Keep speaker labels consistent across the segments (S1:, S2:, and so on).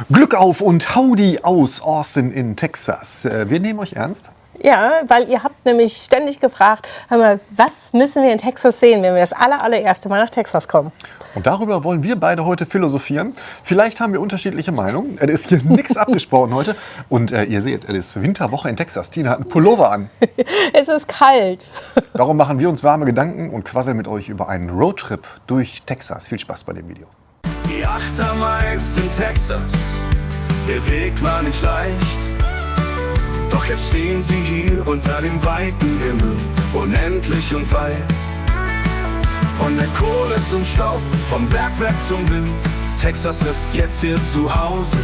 S1: Glück auf und Howdy aus Austin in Texas. Wir nehmen euch ernst.
S2: Ja, weil ihr habt nämlich ständig gefragt, hör mal, was müssen wir in Texas sehen, wenn wir das allererste Mal nach Texas kommen?
S1: Und darüber wollen wir beide heute philosophieren. Vielleicht haben wir unterschiedliche Meinungen. Es ist hier nichts abgesprochen heute. Und ihr seht, es ist Winterwoche in Texas. Tina hat einen Pullover an.
S2: Es ist kalt.
S1: Darum machen wir uns warme Gedanken und quasseln mit euch über einen Roadtrip durch Texas. Viel Spaß bei dem Video.
S3: Die 8 am 1 in Texas, der Weg war nicht leicht. Doch jetzt stehen sie hier unter dem weiten Himmel, unendlich und weit. Von der Kohle zum Staub, vom Bergwerk zum Wind, Texas ist jetzt hier zu Hause,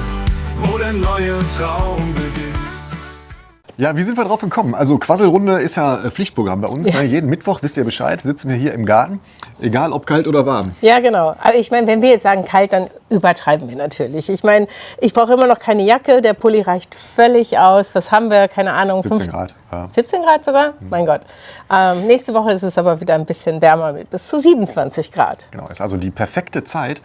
S3: wo der neue Traum beginnt.
S1: Ja, wie sind wir drauf gekommen? Also Quasselrunde ist ja Pflichtprogramm bei uns. Ja. Jeden Mittwoch, wisst ihr Bescheid, sitzen wir hier im Garten, egal ob kalt oder warm.
S2: Ja, genau. Aber ich meine, wenn wir jetzt sagen kalt, dann übertreiben wir natürlich. Ich meine, ich brauche immer noch keine Jacke, der Pulli reicht völlig aus. Was haben wir? Keine Ahnung.
S1: 17 Grad. Ja.
S2: 17 Grad sogar? Mein Gott. Nächste Woche ist es aber wieder ein bisschen wärmer mit bis zu 27 Grad.
S1: Genau, ist also die perfekte Zeit,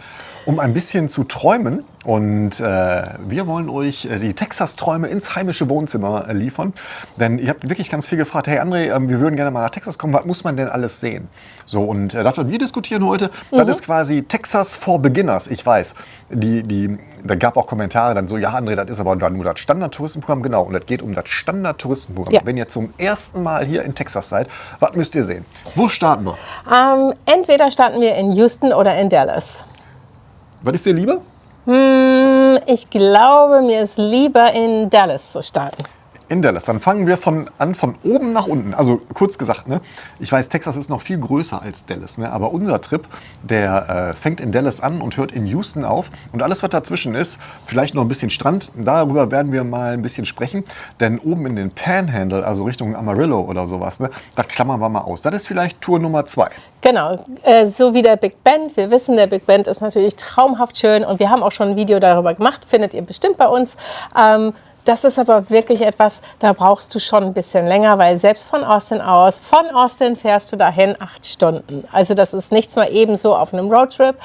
S1: um ein bisschen zu träumen. Und wir wollen euch die Texas-Träume ins heimische Wohnzimmer liefern. Denn ihr habt wirklich ganz viel gefragt, hey André, wir würden gerne mal nach Texas kommen, was muss man denn alles sehen? So, und das, was wir diskutieren heute, das ist quasi Texas for Beginners. Ich weiß, da gab auch Kommentare dann so, ja André, das ist aber dann nur das Standard-Touristenprogramm. Genau, und das geht um das Standard-Touristenprogramm. Ja. Wenn ihr zum ersten Mal hier in Texas seid, was müsst ihr sehen? Wo starten wir?
S2: Entweder starten wir in Houston oder in Dallas.
S1: Was ist dir lieber?
S2: Ich glaube, mir ist lieber in Dallas zu starten.
S1: In Dallas. Dann fangen wir von oben nach unten. Also kurz gesagt, ne? Ich weiß, Texas ist noch viel größer als Dallas. Ne? Aber unser Trip, der fängt in Dallas an und hört in Houston auf. Und alles, was dazwischen ist, vielleicht noch ein bisschen Strand, darüber werden wir mal ein bisschen sprechen. Denn oben in den Panhandle, also Richtung Amarillo oder sowas, ne? Das klammern wir mal aus. Das ist vielleicht Tour Nummer 2.
S2: Genau, so wie der Big Bend. Wir wissen, der Big Bend ist natürlich traumhaft schön. Und wir haben auch schon ein Video darüber gemacht. Findet ihr bestimmt bei uns. Das ist aber wirklich etwas, da brauchst du schon ein bisschen länger, weil selbst von Austin fährst du dahin 8 Stunden. Also das ist nichts mal ebenso auf einem Roadtrip,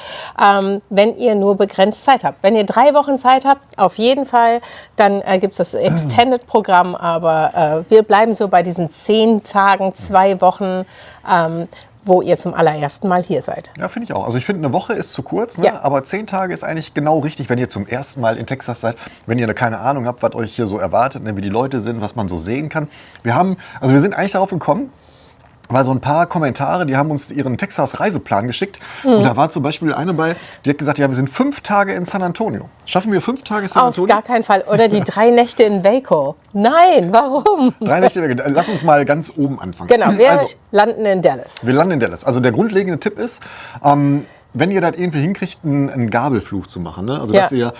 S2: wenn ihr nur begrenzt Zeit habt. Wenn ihr 3 Wochen Zeit habt, auf jeden Fall, dann gibt es das Extended-Programm, aber wir bleiben so bei diesen 10 Tagen, 2 Wochen, wo ihr zum allerersten Mal hier seid.
S1: Ja, finde ich auch. Also ich finde, eine Woche ist zu kurz, ne? Ja. Aber 10 Tage ist eigentlich genau richtig, wenn ihr zum ersten Mal in Texas seid, wenn ihr keine Ahnung habt, was euch hier so erwartet, ne? Wie die Leute sind, was man so sehen kann. Wir sind eigentlich darauf gekommen, weil so ein paar Kommentare, die haben uns ihren Texas-Reiseplan geschickt. Und da war zum Beispiel eine bei, die hat gesagt, ja, wir sind 5 Tage in San Antonio. Schaffen wir 5 Tage San Antonio?
S2: Auf gar keinen Fall. Oder die 3 Nächte in Waco. Nein, warum?
S1: 3 Nächte in Waco. Lass uns mal ganz oben anfangen.
S2: Genau, wir landen in Dallas.
S1: Wir landen in Dallas. Also der grundlegende Tipp ist, wenn ihr das irgendwie hinkriegt, einen Gabelflug zu machen. Ne? Also dass ihr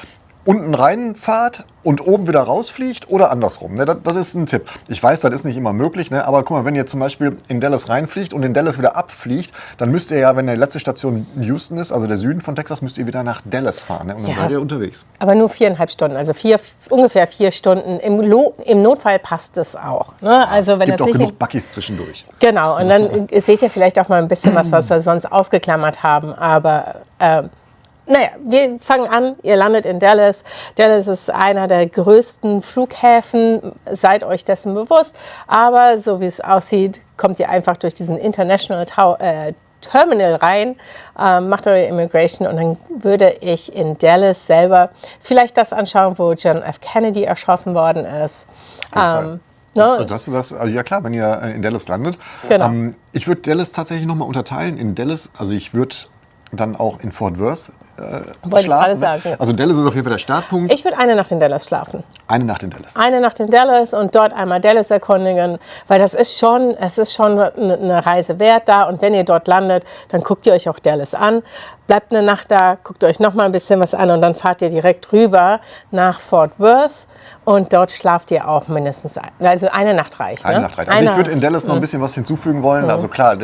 S1: unten reinfahrt und oben wieder rausfliegt oder andersrum. Ne? Das ist ein Tipp. Ich weiß, das ist nicht immer möglich, ne? Aber guck mal, wenn ihr zum Beispiel in Dallas reinfliegt und in Dallas wieder abfliegt, dann müsst ihr ja, wenn die letzte Station Houston ist, also der Süden von Texas, müsst ihr wieder nach Dallas fahren. Ne? Und dann seid ihr unterwegs.
S2: Aber nur 4,5 Stunden, also ungefähr 4 Stunden. Im Notfall passt es auch. Ne? Also, wenn
S1: gibt auch genug Buckys zwischendurch.
S2: Genau, und dann seht ihr vielleicht auch mal ein bisschen was wir sonst ausgeklammert haben. Aber naja, wir fangen an, ihr landet in Dallas. Dallas ist einer der größten Flughäfen, seid euch dessen bewusst. Aber so wie es aussieht, kommt ihr einfach durch diesen International Terminal rein, macht eure Immigration und dann würde ich in Dallas selber vielleicht das anschauen, wo John F. Kennedy erschossen worden ist.
S1: Ne? Also ja klar, wenn ihr in Dallas landet.
S2: Genau.
S1: Ich würde Dallas tatsächlich nochmal unterteilen in Dallas, also ich würde dann auch in Fort Worth schlafen. Sagen. Also Dallas ist auf jeden Fall der Startpunkt.
S2: Ich würde eine Nacht in Dallas schlafen.
S1: Eine Nacht in Dallas.
S2: Eine Nacht in Dallas und dort einmal Dallas erkundigen, weil es ist schon eine Reise wert da. Und wenn ihr dort landet, dann guckt ihr euch auch Dallas an. Bleibt eine Nacht da, guckt euch noch mal ein bisschen was an und dann fahrt ihr direkt rüber nach Fort Worth und dort schlaft ihr auch mindestens eine Nacht reicht.
S1: Eine Nacht reicht. Also ich würde in Dallas noch ein bisschen was hinzufügen wollen. Also klar,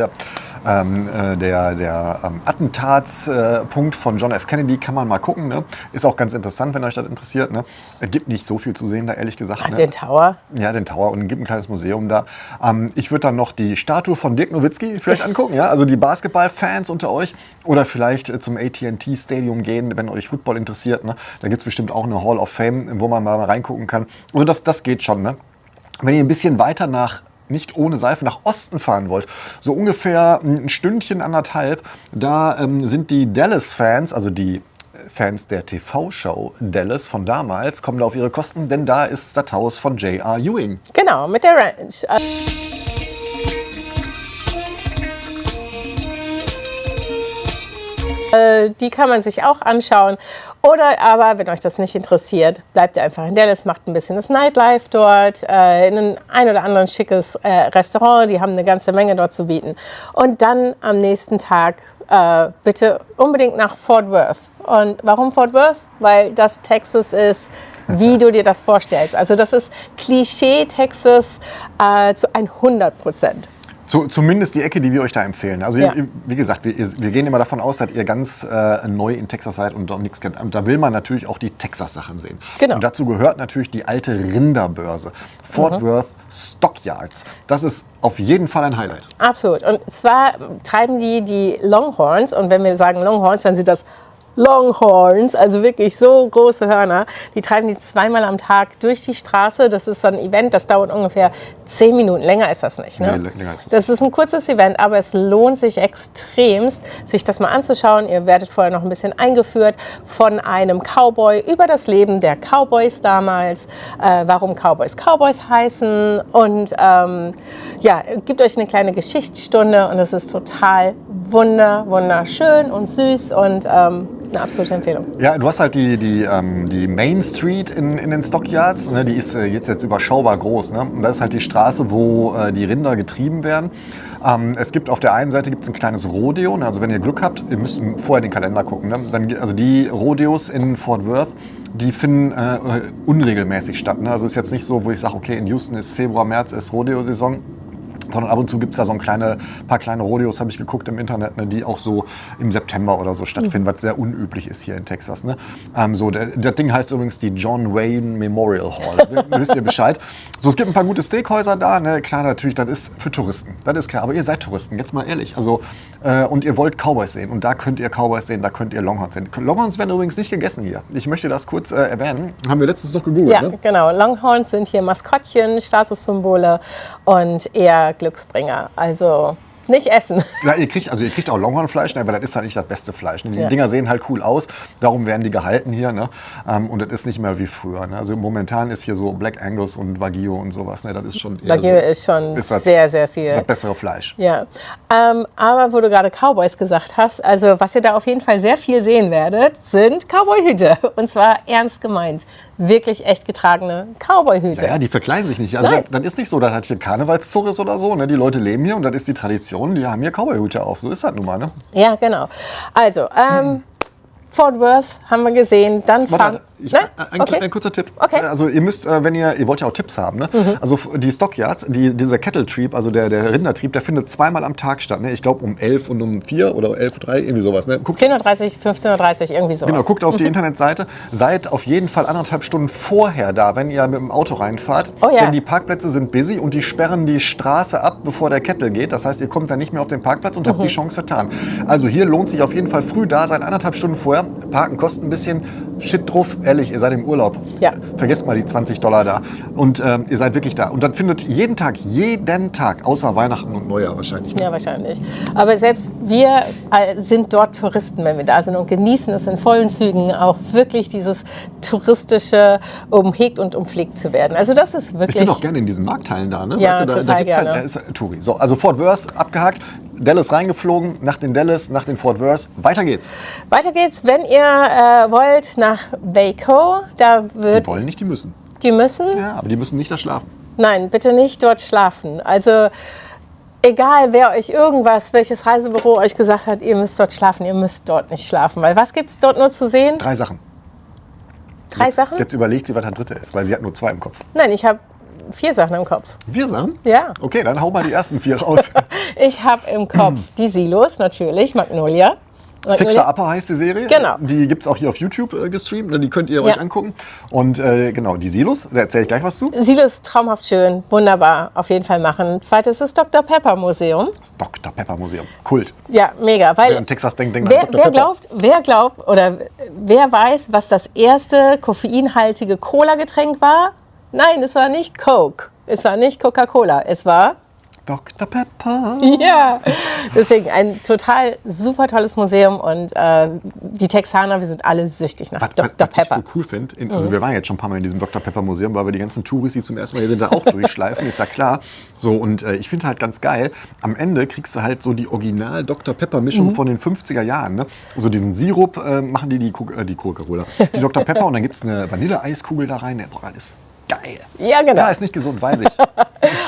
S1: der Attentatspunkt von John F. Kennedy, kann man mal gucken. Ne? Ist auch ganz interessant, wenn euch das interessiert. Ne? Es gibt nicht so viel zu sehen da, ehrlich gesagt. Ne?
S2: Den Tower?
S1: Ja, den Tower, und es gibt ein kleines Museum da. Ich würde dann noch die Statue von Dirk Nowitzki vielleicht angucken. Ja? Also die Basketballfans unter euch. Oder vielleicht zum AT&T Stadium gehen, wenn euch Football interessiert. Ne? Da gibt es bestimmt auch eine Hall of Fame, wo man mal reingucken kann. Also das geht schon. Ne? Wenn ihr ein bisschen weiter nicht ohne Seife, nach Osten fahren wollt, so ungefähr ein Stündchen, anderthalb, da sind die Dallas-Fans, also die Fans der TV-Show Dallas von damals, kommen da auf ihre Kosten, denn da ist das Haus von J.R. Ewing.
S2: Genau, mit der Ranch. Die kann man sich auch anschauen. Oder aber, wenn euch das nicht interessiert, bleibt ihr einfach in Dallas, macht ein bisschen das Nightlife dort, in ein oder anderen schickes Restaurant. Die haben eine ganze Menge dort zu bieten. Und dann am nächsten Tag bitte unbedingt nach Fort Worth. Und warum Fort Worth? Weil das Texas ist, wie du dir das vorstellst. Also das ist Klischee-Texas zu 100%.
S1: Zumindest die Ecke, die wir euch da empfehlen. Also
S2: Ja.
S1: wie gesagt, wir gehen immer davon aus, dass ihr ganz neu in Texas seid und noch nichts kennt. Und da will man natürlich auch die Texas-Sachen sehen.
S2: Genau.
S1: Und dazu gehört natürlich die alte Rinderbörse. Fort Worth Stockyards. Das ist auf jeden Fall ein Highlight.
S2: Absolut. Und zwar treiben die Longhorns. Und wenn wir sagen Longhorns, dann sind das Longhorns, also wirklich so große Hörner. Die treiben die zweimal am Tag durch die Straße. Das ist so ein Event, das dauert ungefähr 10 Minuten. Länger ist das nicht. Ne?
S1: Nee, länger ist es.
S2: Das ist ein kurzes Event, aber es lohnt sich extremst, sich das mal anzuschauen. Ihr werdet vorher noch ein bisschen eingeführt von einem Cowboy über das Leben der Cowboys damals, warum Cowboys Cowboys heißen, und ja, gibt euch eine kleine Geschichtsstunde, und es ist total wunderschön und süß und eine absolute Empfehlung.
S1: Ja, du hast halt die Main Street in den Stockyards, ne? Die ist jetzt überschaubar groß. Ne? Und das ist halt die Straße, wo die Rinder getrieben werden. Es gibt auf der einen Seite gibt's ein kleines Rodeo, ne? Also wenn ihr Glück habt, ihr müsst vorher den Kalender gucken. Ne? Also die Rodeos in Fort Worth, die finden unregelmäßig statt. Ne? Also es ist jetzt nicht so, wo ich sage, okay, in Houston ist Februar, März ist Rodeo-Saison. Sondern ab und zu gibt es da so ein paar kleine Rodeos, habe ich geguckt im Internet, ne, die auch so im September oder so stattfinden, was sehr unüblich ist hier in Texas. Ne? Das Ding heißt übrigens die John Wayne Memorial Hall. Wisst ihr Bescheid? So, es gibt ein paar gute Steakhäuser da. Ne? Klar, natürlich, das ist für Touristen. Das ist klar. Aber ihr seid Touristen, jetzt mal ehrlich. Also, und ihr wollt Cowboys sehen. Und da könnt ihr Cowboys sehen, da könnt ihr Longhorns sehen. Longhorns werden übrigens nicht gegessen hier. Ich möchte das kurz erwähnen. Haben wir letztens noch gegoogelt.
S2: Ja,
S1: ne?
S2: genau. Longhorns sind hier Maskottchen, Statussymbole und eher Glücksbringer. Also nicht essen.
S1: Ja, ihr kriegt auch Longhornfleisch, ne, aber das ist halt nicht das beste Fleisch. Ne? Die
S2: Ja.
S1: Dinger sehen halt cool aus, darum werden die gehalten hier. Ne? Und das ist nicht mehr wie früher. Ne? Also momentan ist hier so Black Angus und Wagyu und sowas. Ne? Das ist schon eher
S2: Wagyu
S1: so,
S2: ist schon
S1: ist das-
S2: sehr viel.
S1: das bessere Fleisch.
S2: Ja, aber wo du gerade Cowboys gesagt hast, also was ihr da auf jeden Fall sehr viel sehen werdet, sind Cowboyhüte. Und zwar ernst gemeint. Wirklich echt getragene Cowboyhüte.
S1: Ja, die verkleiden sich nicht. Also
S2: Nein.
S1: das ist nicht so, dass das hier Karnevalszug ist oder so. Ne? Die Leute leben hier und das ist die Tradition. Die haben hier Cowboyhüte auf. So ist das nun mal. Ne?
S2: Ja, genau. Also, Fort Worth haben wir gesehen. Dann fahren... Nein?
S1: Ein kurzer Tipp.
S2: Okay.
S1: Also ihr müsst, wenn ihr wollt ja auch Tipps haben, ne? Also die Stockyards, dieser Cattle Treep, also der Rindertrieb, der findet zweimal am Tag statt. Ne? Ich glaube um 11 und um 4 oder 11:03 Uhr, irgendwie sowas. Ne?
S2: 10:30 Uhr, 15:30 Uhr, irgendwie sowas.
S1: Genau, guckt auf die Internetseite. Seid auf jeden Fall 1,5 Stunden vorher da, wenn ihr mit dem Auto reinfahrt.
S2: Oh ja.
S1: Denn die Parkplätze sind busy und die sperren die Straße ab, bevor der Kettle geht. Das heißt, ihr kommt dann nicht mehr auf den Parkplatz und habt die Chance vertan. Also hier lohnt sich auf jeden Fall früh da sein, 1,5 Stunden vorher. Parken kostet ein bisschen. Shit drauf, ehrlich, ihr seid im Urlaub.
S2: Ja.
S1: Vergesst mal die $20 da. Und ihr seid wirklich da. Und dann findet jeden Tag, außer Weihnachten und Neujahr wahrscheinlich.
S2: Ja, wahrscheinlich. Aber selbst wir sind dort Touristen, wenn wir da sind, und genießen es in vollen Zügen, auch wirklich dieses touristische, umhegt und umpflegt zu werden. Also das ist
S1: Ich
S2: wirklich...
S1: bin auch gerne in diesen Marktteilen da. Ne?
S2: Ja,
S1: da
S2: total
S1: gibt's
S2: gerne.
S1: Halt, da ist Touri. So, also Fort Worth abgehakt, Dallas reingeflogen, nach den Dallas, nach den Fort Worth. Weiter geht's.
S2: Weiter geht's, wenn ihr wollt, nach Waco. Da
S1: Die wollen nicht, die müssen.
S2: die müssen...
S1: Ja, aber die müssen nicht da schlafen.
S2: Nein, bitte nicht dort schlafen. Also egal, wer euch welches Reisebüro euch gesagt hat, ihr müsst dort schlafen, ihr müsst dort nicht schlafen. Weil was gibt es dort nur zu sehen?
S1: 3 Sachen.
S2: 3 Sachen?
S1: Jetzt überlegt sie, was der dritte ist, weil sie hat nur 2 im Kopf.
S2: Nein, ich habe 4 Sachen im Kopf.
S1: 4 Sachen?
S2: Ja.
S1: Okay, dann hau mal die ersten 4 raus.
S2: Ich habe im Kopf die Silos natürlich, Magnolia.
S1: Fixer Upper heißt die Serie.
S2: Genau.
S1: Die gibt es auch hier auf YouTube gestreamt. Die könnt ihr euch angucken. Und genau, die Silos, da erzähle ich gleich was zu.
S2: Silos, traumhaft schön, wunderbar, auf jeden Fall machen. Zweites ist Dr. Pepper Museum.
S1: Das Dr. Pepper Museum. Kult.
S2: Ja, mega. Weil
S1: Wer an Texas denkt an Dr. Pepper.
S2: wer glaubt oder wer weiß, was das erste koffeinhaltige Cola-Getränk war? Nein, es war nicht Coke. Es war nicht Coca-Cola. Es war
S1: Dr. Pepper.
S2: ja, deswegen ein total super tolles Museum und die Texaner, wir sind alle süchtig nach Dr.
S1: Was
S2: Pepper.
S1: ich so cool finde, also wir waren jetzt schon ein paar Mal in diesem Dr. Pepper Museum, weil wir die ganzen Touris, die zum ersten Mal hier sind, da auch durchschleifen, ist ja klar. So, und ich finde halt ganz geil, am Ende kriegst du halt so die Original Dr. Pepper Mischung von den 50er Jahren. Ne? So diesen Sirup machen die Coca-Cola, die Dr. Pepper und dann gibt es eine Vanilleeiskugel da rein. Boah, das ist geil.
S2: Ja, genau.
S1: Ja, ist nicht gesund, weiß ich.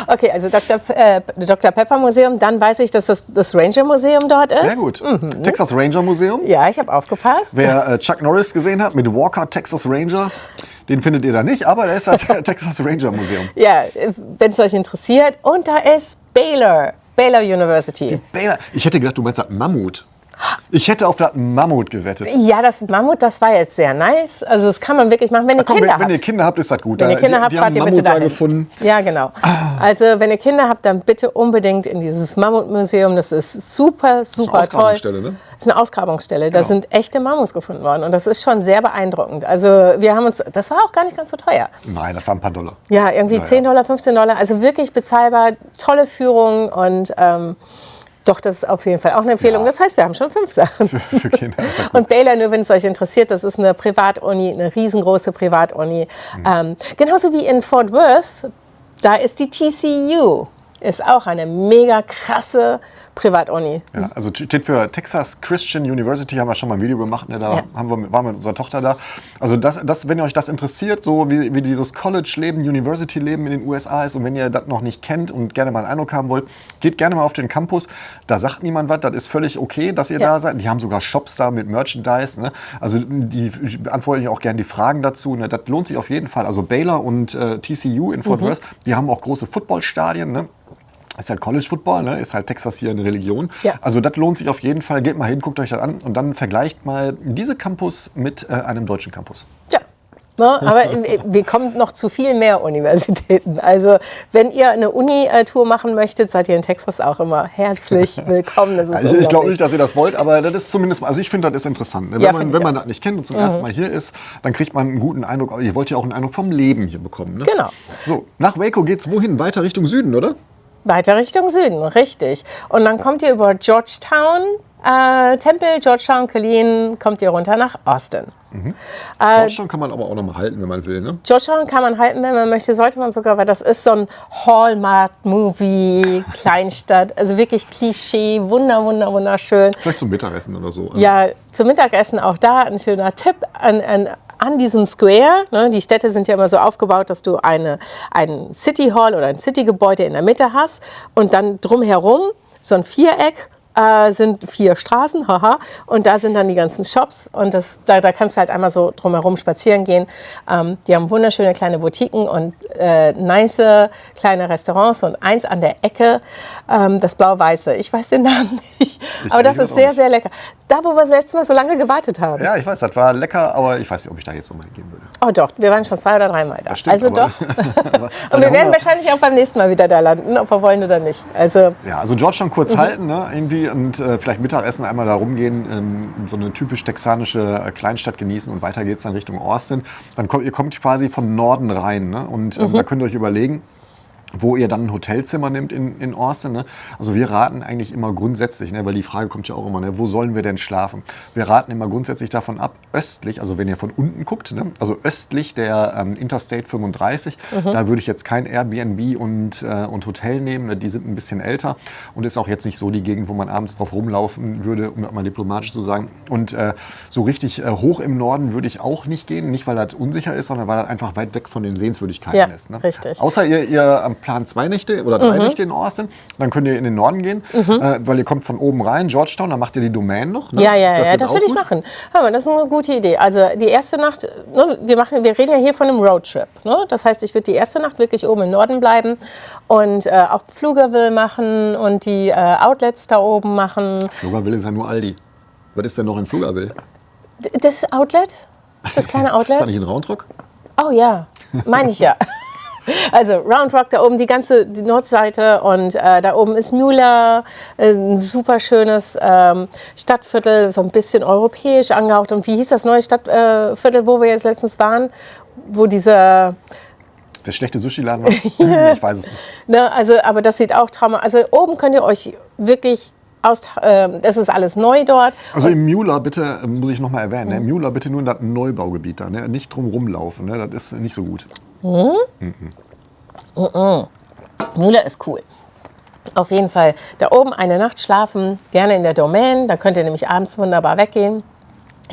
S2: Okay, also Dr. Pepper Museum, dann weiß ich, dass das Ranger Museum dort ist.
S1: Sehr gut. Texas Ranger Museum.
S2: Ja, ich habe aufgepasst.
S1: Wer Chuck Norris gesehen hat mit Walker Texas Ranger, den findet ihr da nicht, aber der ist das Texas Ranger Museum.
S2: Ja, wenn es euch interessiert. Und da ist Baylor University.
S1: Baylor. Ich hätte gedacht, du meinst das Mammut. Ich hätte auf das Mammut gewettet.
S2: Ja, das Mammut, das war jetzt sehr nice. Also das kann man wirklich machen, wenn ihr Kinder habt.
S1: Wenn ihr Kinder habt, ist das gut.
S2: Wenn ihr Kinder habt,
S1: die
S2: fahrt
S1: haben
S2: ihr
S1: Mammut
S2: bitte
S1: da
S2: dahin.
S1: gefunden.
S2: Ja, genau. Also wenn ihr Kinder habt, dann bitte unbedingt in dieses Mammutmuseum. Das ist super, super toll.
S1: Ausgrabungsstelle, ne?
S2: Das ist eine Ausgrabungsstelle. Da
S1: Genau.
S2: sind echte Mammuts gefunden worden. Und das ist schon sehr beeindruckend. Also wir haben uns, das war auch gar nicht ganz so teuer.
S1: Nein, das waren ein paar Dollar.
S2: Ja, irgendwie $10, $15. Also wirklich bezahlbar, tolle Führung und doch, das ist auf jeden Fall auch eine Empfehlung.
S1: Ja.
S2: Das heißt, wir haben schon 5 Sachen.
S1: Für Kinder. ist das gut.
S2: Und Baylor, nur wenn es euch interessiert, das ist eine Privatuni, eine riesengroße Privatuni. Genauso wie in Fort Worth, da ist die TCU. Ist auch eine mega krasse Privatuni.
S1: Ja, also steht für Texas Christian University, haben wir schon mal ein Video gemacht, ne? Da
S2: Ja.
S1: waren wir mit unserer Tochter da. Also wenn euch das interessiert, so wie dieses College-Leben, University-Leben in den USA ist und wenn ihr das noch nicht kennt und gerne mal einen Eindruck haben wollt, geht gerne mal auf den Campus. Da sagt niemand was, das ist völlig okay, dass ihr da seid. Die haben sogar Shops da mit Merchandise. Ne? Also die beantworten ja auch gerne die Fragen dazu. Ne? Das lohnt sich auf jeden Fall. Also Baylor und TCU in Fort Worth, die haben auch große Footballstadien. Ne? Ist halt College Football, ne? Ist halt Texas hier eine Religion.
S2: Ja.
S1: Also das lohnt sich auf jeden Fall. Geht mal hin, guckt euch das an und dann vergleicht mal diese Campus mit einem deutschen Campus.
S2: Ja. Ne, aber wir kommen noch zu viel mehr Universitäten. Also wenn ihr eine Uni-Tour machen möchtet, seid ihr in Texas auch immer herzlich willkommen. Das ist
S1: Also ich glaube
S2: unglaublich.
S1: nicht, dass ihr das wollt, aber das ist zumindest, also ich finde, das ist interessant. Ne?
S2: Ja,
S1: Wenn man das nicht kennt und zum ersten Mal hier ist, dann kriegt man einen guten Eindruck. Ihr wollt ja auch einen Eindruck vom Leben hier bekommen. Ne?
S2: Genau.
S1: So, nach Waco geht's wohin? Weiter Richtung Süden, oder?
S2: Weiter Richtung Süden, richtig. Und dann kommt ihr über Georgetown, Temple, Georgetown, Killeen, kommt ihr runter nach Austin.
S1: Georgetown kann man aber auch noch mal halten, wenn man will. Ne?
S2: Georgetown kann man halten, wenn man möchte, sollte man sogar, weil das ist so ein Hallmark-Movie, Kleinstadt, also wirklich Klischee, wunderschön.
S1: Vielleicht zum Mittagessen oder so.
S2: Ja, zum Mittagessen auch da ein schöner Tipp an diesem Square. Ne, die Städte sind ja immer so aufgebaut, dass du ein City Hall oder ein City-Gebäude in der Mitte hast und dann drumherum so ein Viereck. Sind 4 Straßen, haha, und da sind dann die ganzen Shops und da kannst du halt einmal so drumherum spazieren gehen. Die haben wunderschöne kleine Boutiquen und nice kleine Restaurants und eins an der Ecke, das Blau-Weiße. Ich weiß den Namen nicht, aber das ist sehr, sehr lecker. Da, wo wir das letzte Mal so lange gewartet haben.
S1: Ja, ich weiß, das war lecker, aber ich weiß nicht, ob ich da jetzt nochmal hingehen würde.
S2: Oh doch, wir waren schon 2 oder 3 Mal da.
S1: Das stimmt,
S2: Also
S1: aber-
S2: doch. Und wir werden wahrscheinlich auch beim nächsten Mal wieder da landen, ob wir wollen oder nicht. Also
S1: Ja, also Georgetown kurz halten, ne, irgendwie und vielleicht Mittagessen einmal da rumgehen, so eine typisch texanische Kleinstadt genießen und weiter geht's dann Richtung Austin. Ihr kommt quasi von Norden rein, ne, und da könnt ihr euch überlegen, wo ihr dann ein Hotelzimmer nehmt in Austin. Ne? Also wir raten eigentlich immer grundsätzlich, ne, weil die Frage kommt ja auch immer, ne, wo sollen wir denn schlafen? Wir raten immer grundsätzlich davon ab, östlich, also wenn ihr von unten guckt, ne, also östlich der Interstate 35, da würde ich jetzt kein Airbnb und Hotel nehmen, ne, die sind ein bisschen älter und ist auch jetzt nicht so die Gegend, wo man abends drauf rumlaufen würde, um das mal diplomatisch zu sagen. Und so richtig hoch im Norden würde ich auch nicht gehen, nicht weil das unsicher ist, sondern weil das einfach weit weg von den Sehenswürdigkeiten
S2: Ja,
S1: ist. Ne?
S2: richtig.
S1: Außer ihr plant 2 Nächte oder 3 Nächte in Austin. Dann könnt ihr in den Norden gehen, weil ihr kommt von oben rein, Georgetown, dann macht ihr die Domain noch. Ne?
S2: Das würde ich machen. Aber das ist eine gute Idee. Also die erste Nacht, ne, wir reden ja hier von einem Roadtrip. Ne? Das heißt, ich würde die erste Nacht wirklich oben im Norden bleiben und auch Pflugerville machen und die Outlets da oben machen.
S1: Pflugerville ist ja nur Aldi. Was ist denn noch in Pflugerville?
S2: Das Outlet? Das kleine Outlet?
S1: Ist das nicht in Round Rock?
S2: Oh ja, meine ich ja. Also Round Rock, da oben die Nordseite und da oben ist Mueller, ein super schönes Stadtviertel, so ein bisschen europäisch angehaucht. Und wie hieß das neue Stadtviertel, wo wir jetzt letztens waren, wo dieser...
S1: Der schlechte Sushi-Laden war? Ich weiß es nicht.
S2: Ne, also, aber das sieht auch traumhaft. Also oben könnt ihr euch wirklich... das ist alles neu dort.
S1: Also im Mueller bitte, muss ich noch mal erwähnen, ne? Mueller bitte nur in das Neubaugebiet da, ne? Nicht drum rumlaufen, ne? Das ist nicht so gut.
S2: Mueller ist cool. Auf jeden Fall da oben eine Nacht schlafen, gerne in der Domain, da könnt ihr nämlich abends wunderbar weggehen.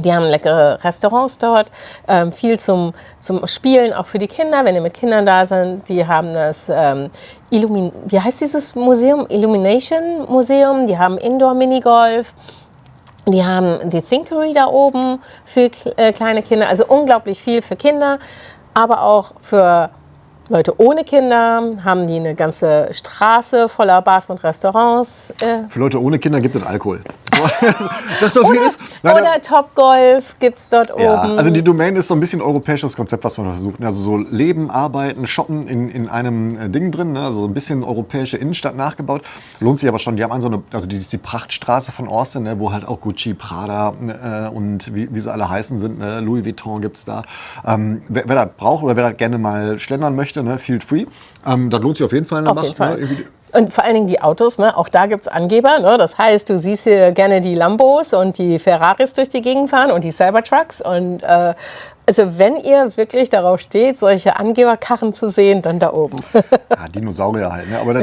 S2: Die haben leckere Restaurants dort, viel zum Spielen, auch für die Kinder, wenn ihr mit Kindern da seid. Die haben das wie heißt dieses Museum? Illumination Museum. Die haben Indoor-Minigolf. Die haben die Thinkery da oben für kleine Kinder. Also unglaublich viel für Kinder, aber auch für Leute ohne Kinder. Haben die eine ganze Straße voller Bars und Restaurants.
S1: Für Leute ohne Kinder gibt es Alkohol. Das doch vieles.
S2: Oder Topgolf gibt es dort oben.
S1: Also die Domain ist so ein bisschen europäisches Konzept, was man versucht. Also so leben, arbeiten, shoppen in einem Ding drin. Ne? Also so ein bisschen europäische Innenstadt nachgebaut. Lohnt sich aber schon. Die haben die ist die Prachtstraße von Austin, ne? Wo halt auch Gucci, Prada und wie sie alle heißen sind. Ne? Louis Vuitton gibt es da. Wer das braucht oder wer das gerne mal schlendern möchte, ne? Feel free. Das lohnt sich auf jeden Fall.
S2: Auf jeden Fall. Ne? Und vor allen Dingen die Autos, ne? Auch da gibt es Angeber. Ne? Das heißt, du siehst hier gerne die Lambos und die Ferraris durch die Gegend fahren und die Cybertrucks. Und also wenn ihr wirklich darauf steht, solche Angeberkarren zu sehen, dann da oben.
S1: Ja, Dinosaurier halt. Ne? Aber